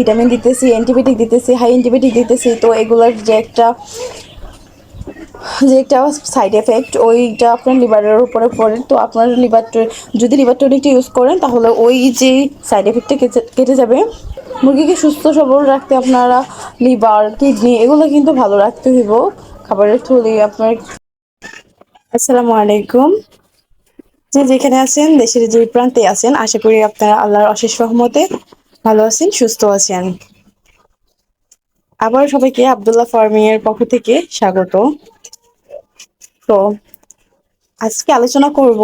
Vitamin দিতেছি, antibiotic দিতেছি, high antibiotic দিতেছি। তো এগুলোর যে একটা সাইড এফেক্ট, ওইটা আপনার লিভারের উপরে পড়ে। তো আপনার যদি লিভার টনিকটা ইউজ করেন তাহলে ওই যে সাইড এফেক্টটা কেটে যাবে। মুরগিকে সুস্থ সবল রাখতে আপনারা লিভার, কিডনি এগুলো কিন্তু ভালো রাখতে হইব। খাবারের থলি আপনার। আসসালামু আলাইকুম। যে যেখানে আছেন, দেশের যে প্রান্তে আছেন, আশা করি আপনারা আল্লাহর অশেষ রহমতে ভালো আছেন, সুস্থ আছেন। আবার সবাইকে আব্দুল্লাহ ফার্মিং এর পক্ষ থেকে স্বাগত। তো আজকে আলোচনা করব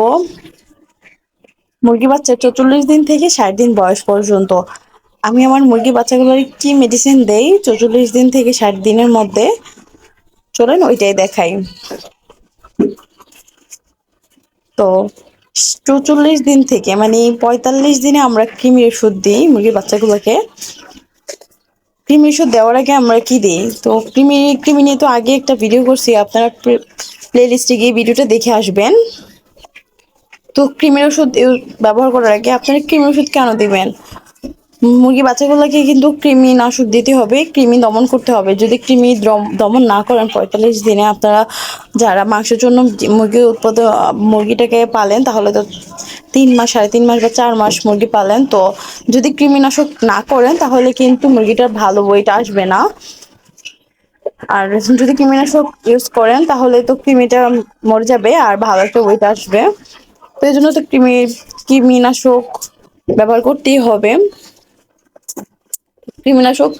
মুরগি বাচ্চা 44 দিন থেকে 60 দিন বয়স পর্যন্ত আমি আমার মুরগি বাচ্চাগুলোর কি মেডিসিন দেই 44 দিন থেকে 60 দিনের মধ্যে। চলেন ওইটাই দেখাই। তো 44 দিন থেকে মানে 45 দিনে আমরা কৃমির ওষুধ দিই মুরগির বাচ্চাগুলোকে। কৃমির ওষুধ দেওয়ার আগে আমরা কি দিই, তো কৃমি নিয়ে তো আগে একটা ভিডিও করছি, আপনারা প্লে লিস্টে গিয়ে ভিডিওটা দেখে আসবেন। তো কৃমির ওষুধ ব্যবহার করার আগে আপনারা কৃমির ওষুধ কেন দিবেন? মুরগি বাচ্চাগুলোকে কিন্তু কৃমি নাশক দিতে হবে, কৃমি দমন করতে হবে। যদি কৃমি দমন না করেন 45 দিনে, আপনারা যারা মাংসের জন্য মুরগিটাকে পালেন, তাহলে তো 3 মাস, 3.5 মাস বা 4 মাস মুরগি পালেন। তো যদি কৃমিনাশক না করেন তাহলে কিন্তু মুরগিটার ভালো ওয়েট আসবে না। আর যদি কৃমিনাশক ইউজ করেন তাহলে তো কৃমিটা মরে যাবে আর ভালো একটা ওয়েট আসবে। তো এই জন্য তো কৃমিনাশক ব্যবহার করতেই হবে। কৃমিনাশক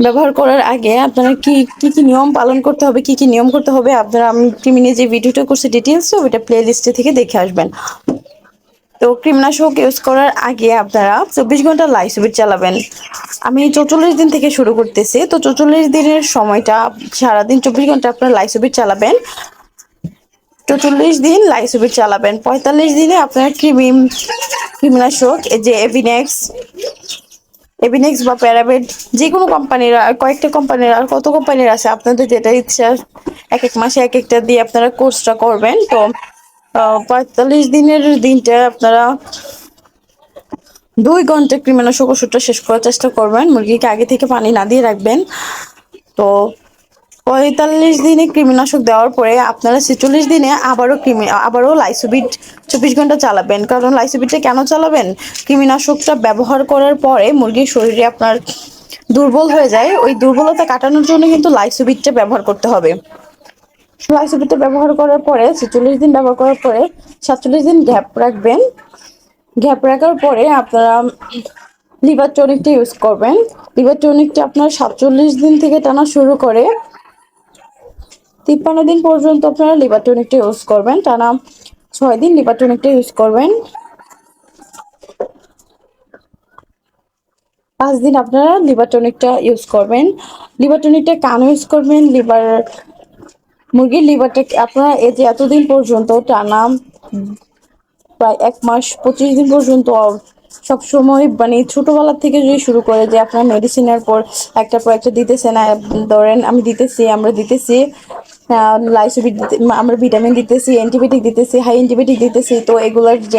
ব্যবহার করার আগে আপনারা কি কি নিয়ম পালন করতে হবে, কি নিয়ম করতে হবে, আপনারা আমি কৃমিনে যে ভিডিওটা করছি ডিটেলস, ওইটা প্লে লিস্টে থেকে দেখে আসবেন। তো কৃমিনাশক ইউজ করার আগে আপনারা 24 ঘন্টা লাইসোবিট চালাবেন। আমি 44 দিন থেকে শুরু করতেছি। তো 44 দিনের সময়টা সারাদিন 24 ঘন্টা আপনারা লাইসোবিট চালাবেন। 44 দিন লাইসোবিট চালাবেন। 45 দিনে আপনারা কৃমিনাশক যে এভিনেক্স বা প্যারাবেট, যে কোনো কোম্পানির, কয়েকটা কোম্পানির, আর কত কোম্পানির আছে, আপনাদের যেটা ইচ্ছা এক এক মাসে এক একটা দিয়ে আপনারা কোর্সটা করবেন। তো 45 দিনের দিনটা আপনারা 2 ঘন্টা কৃমিনাশক ওষুধটা শেষ করার চেষ্টা করবেন। মুরগিকে আগে থেকে পানি না দিয়ে রাখবেন। তো 45 দিনে কৃমিনাশক দেওয়ার পরে আপনারা 46 দিনে আবারও লাইসোবিট 24 ঘন্টা চালাবেন। কারণ লাইসোবিটটা কেন চালাবেন? কৃমিনাশকটা ব্যবহার করার পরে মুরগির শরীরে আপনার দুর্বল হয়ে যায়, ওই দুর্বলতা কাটানোর জন্য কিন্তু লাইসোবিটটা ব্যবহার করতে হবে। লাইসোবিটটা ব্যবহার করার পরে 46 দিন ব্যবহার করার পরে 47 দিন গ্যাপ রাখবেন। গ্যাপ রাখার পরে আপনারা লিভার টনিকটা ইউজ করবেন। লিভার টনিকটা আপনার 47 দিন থেকে টানা শুরু করে 53 দিন পর্যন্ত আপনারা লিভার টনিকটা ইউজ করবেন। টানা 6 দিন লিভার টনিকটা ইউজ করবেন। 5 দিন আপনারা লিভার টনিকটা ইউজ করবেন। লিভার টনিকটা কেন ইউজ করবেন? মুরগির লিভারটা আপনারা এই যে এতদিন পর্যন্ত টানা প্রায় 1 মাস 25 দিন পর্যন্ত সবসময় মানে ছোটবেলা থেকে যদি শুরু করে যে আপনার মেডিসিনের পর একটা পর একটা দিতেছেন, ধরেন আমরা দিতেছি লাইসোবিট, আমরা ভিটামিন দিতেছি, অ্যান্টিবায়োটিক দিতেছি, হাই অ্যান্টিবায়োটিক দিতেছি। তো এগুলোর যে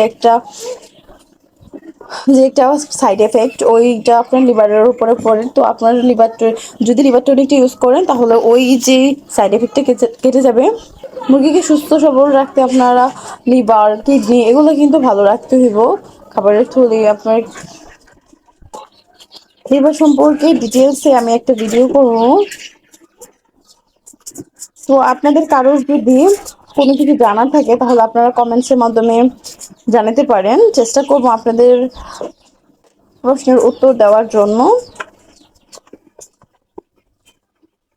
একটা সাইড এফেক্ট, ওইটা আপনার লিভারের উপরে পড়ে। তো আপনার যদি লিভার টনিকটা ইউজ করেন তাহলে ওই যে সাইড এফেক্টটা কেটে যাবে। মুরগিকে সুস্থ সবল রাখতে আপনারা লিভার, কিডনি এগুলো কিন্তু ভালো রাখতে হইব। খাবারের থলি আপনার। লিভার সম্পর্কে ডিটেলসে আমি একটা ভিডিও করব। তো আপনাদের কারোর যদি কোনো কিছু জানার থাকে তাহলে আপনারা কমেন্টসের মাধ্যমে জানাতে পারেন। চেষ্টা করব আপনাদের প্রশ্নের উত্তর দেওয়ার জন্য।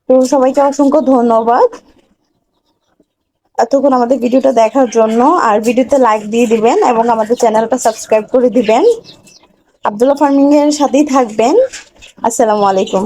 তো সবাইকে অসংখ্য ধন্যবাদ এতক্ষণ আমাদের ভিডিওটা দেখার জন্য। আর ভিডিওতে লাইক দিয়ে দিবেন এবং আমাদের চ্যানেলটা সাবস্ক্রাইব করে দিবেন। আব্দুল্লাহ ফার্মিং এর সাথেই থাকবেন। আসসালামু আলাইকুম।